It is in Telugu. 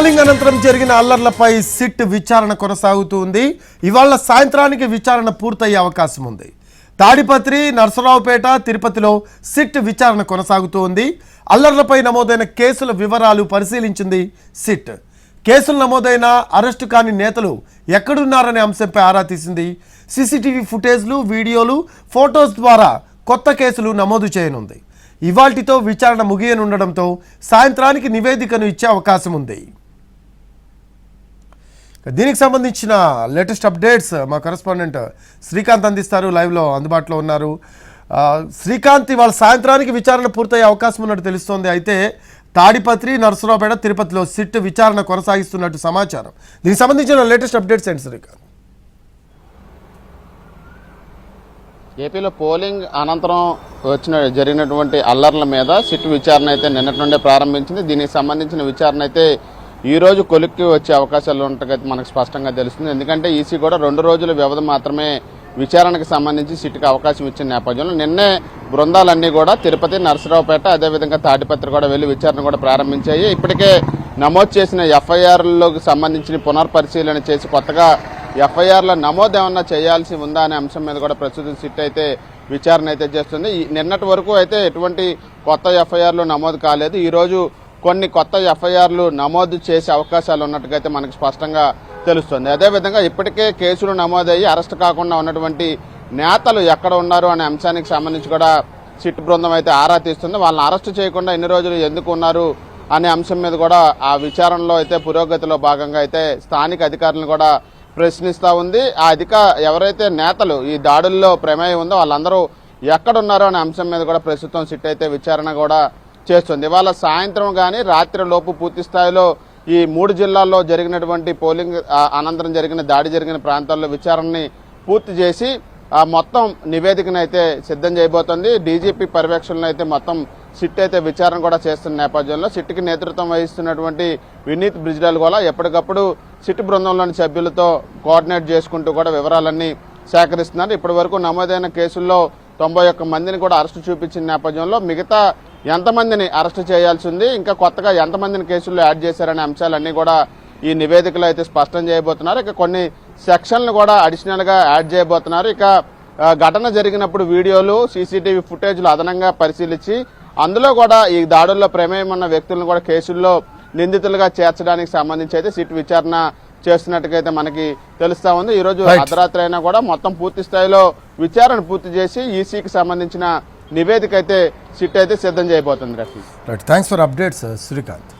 పోలింగ్ అనంతరం జరిగిన అల్లర్లపై సిట్ విచారణ కొనసాగుతుంది. ఇవాళ సాయంత్రానికి విచారణ పూర్తయ్యే అవకాశం ఉంది. తాడిపత్రి, నర్సరావుపేట, తిరుపతిలో సిట్ విచారణ కొనసాగుతోంది. అల్లర్లపై నమోదైన కేసుల వివరాలు పరిశీలించింది సిట్. కేసులు నమోదైన అరెస్టు కాని నేతలు ఎక్కడున్నారనే అంశంపై ఆరా తీసింది. సీసీటీవీ ఫుటేజ్లు, వీడియోలు, ఫోటోస్ ద్వారా కొత్త కేసులు నమోదు చేయనుంది. ఇవాల్టితో విచారణ ముగియనుండడంతో సాయంత్రానికి నివేదికను ఇచ్చే అవకాశం ఉంది. దీనికి సంబంధించిన లేటెస్ట్ అప్డేట్స్ మా కరెస్పాండెంట్ శ్రీకాంత్ అందిస్తారు. లైవ్లో అందుబాటులో ఉన్నారు. శ్రీకాంత్, ఇవాళ సాయంత్రానికి విచారణ పూర్తయ్యే అవకాశం ఉన్నట్టు తెలుస్తోంది. అయితే తాడిపత్రి, నర్సరావుపేట, తిరుపతిలో సిట్ విచారణ కొనసాగిస్తున్నట్టు సమాచారం. దీనికి సంబంధించిన లేటెస్ట్ అప్డేట్స్ ఏంటి శ్రీకాంత్? ఏపీలో పోలింగ్ అనంతరం జరిగినటువంటి అల్లర్ల మీద సిట్ విచారణ అయితే నిన్నటి నుండే ప్రారంభించింది. దీనికి సంబంధించిన విచారణ అయితే ఈ రోజు కొలిక్కి వచ్చే అవకాశాలు ఉన్నట్టుగా మనకు స్పష్టంగా తెలుస్తుంది. ఎందుకంటే ఈసీ కూడా 2 రోజుల వ్యవధి మాత్రమే విచారణకు సంబంధించి సిట్కి అవకాశం ఇచ్చిన నేపథ్యంలో నిన్నే బృందాలన్నీ కూడా తిరుపతి, నర్సరావుపేట, అదేవిధంగా తాడిపత్రి కూడా వెళ్లి విచారణ కూడా ప్రారంభించాయి. ఇప్పటికే నమోదు చేసిన ఎఫ్ఐఆర్లకు సంబంధించిన పునర్పరిశీలన చేసి కొత్తగా ఎఫ్ఐఆర్ల నమోదు ఏమన్నా చేయాల్సి ఉందా అనే అంశం మీద కూడా ప్రస్తుతం సిట్ అయితే విచారణ అయితే చేస్తుంది. నిన్నటి వరకు అయితే ఎటువంటి కొత్త ఎఫ్ఐఆర్లు నమోదు కాలేదు. ఈ రోజు కొన్ని కొత్త ఎఫ్ఐఆర్లు నమోదు చేసే అవకాశాలు ఉన్నట్టుగా అయితే మనకు స్పష్టంగా తెలుస్తుంది. అదేవిధంగా ఇప్పటికే కేసులు నమోదయ్యి అరెస్ట్ కాకుండా ఉన్నటువంటి నేతలు ఎక్కడ ఉన్నారు అనే అంశానికి సంబంధించి కూడా సిట్ బృందం అయితే ఆరా తీస్తుంది. వాళ్ళని అరెస్ట్ చేయకుండా ఎన్ని రోజులు ఎందుకు ఉన్నారు అనే అంశం మీద కూడా ఆ విచారణలో అయితే పురోగతిలో భాగంగా అయితే స్థానిక అధికారులను కూడా ప్రశ్నిస్తూ ఉంది. ఎవరైతే నేతలు ఈ దాడుల్లో ప్రమేయం ఉందో వాళ్ళందరూ ఎక్కడున్నారో అనే అంశం మీద కూడా ప్రస్తుతం సిట్ అయితే విచారణ కూడా చేస్తుంది. ఇవాళ సాయంత్రం కానీ రాత్రి లోపు పూర్తి స్థాయిలో ఈ 3 జిల్లాల్లో జరిగినటువంటి పోలింగ్ అనంతరం దాడి జరిగిన ప్రాంతాల్లో విచారణని పూర్తి చేసి మొత్తం నివేదికను అయితే సిద్ధం చేయబోతోంది. డీజీపీ పర్యవేక్షణలో అయితే మొత్తం సిట్ అయితే విచారణ కూడా చేస్తున్న నేపథ్యంలో సిట్కి నేతృత్వం వహిస్తున్నటువంటి వినీత్ బ్రిజ్లాల్ కూడా ఎప్పటికప్పుడు సిట్ బృందంలోని సభ్యులతో కోఆర్డినేట్ చేసుకుంటూ కూడా వివరాలన్నీ సేకరిస్తున్నారు. ఇప్పటి వరకు నమోదైన కేసుల్లో 91 మందిని కూడా అరెస్టు చూపించిన నేపథ్యంలో మిగతా ఎంతమందిని అరెస్టు చేయాల్సి ఉంది, ఇంకా కొత్తగా ఎంతమందిని కేసుల్లో యాడ్ చేశారనే అంశాలన్నీ కూడా ఈ నివేదికలో అయితే స్పష్టం చేయబోతున్నారు. ఇక కొన్ని సెక్షన్లు కూడా అడిషనల్ గా యాడ్ చేయబోతున్నారు. ఇక ఘటన జరిగినప్పుడు వీడియోలు, సీసీటీవీ ఫుటేజ్లు అదనంగా పరిశీలించి అందులో కూడా ఈ దాడుల్లో ప్రమేయం ఉన్న వ్యక్తులను కూడా కేసుల్లో నిందితులుగా చేర్చడానికి సంబంధించి అయితే సిట్ విచారణ చేస్తున్నట్టుగా అయితే మనకి తెలుస్తా ఉంది. ఈ రోజు అర్ధరాత్రి అయినా కూడా మొత్తం పూర్తి స్థాయిలో విచారణ పూర్తి చేసి ఈసీకి సంబంధించిన నివేదిక అయితే సిట్ అయితే సిద్ధం చేయబోతుంది. Thanks for updates Srikanth.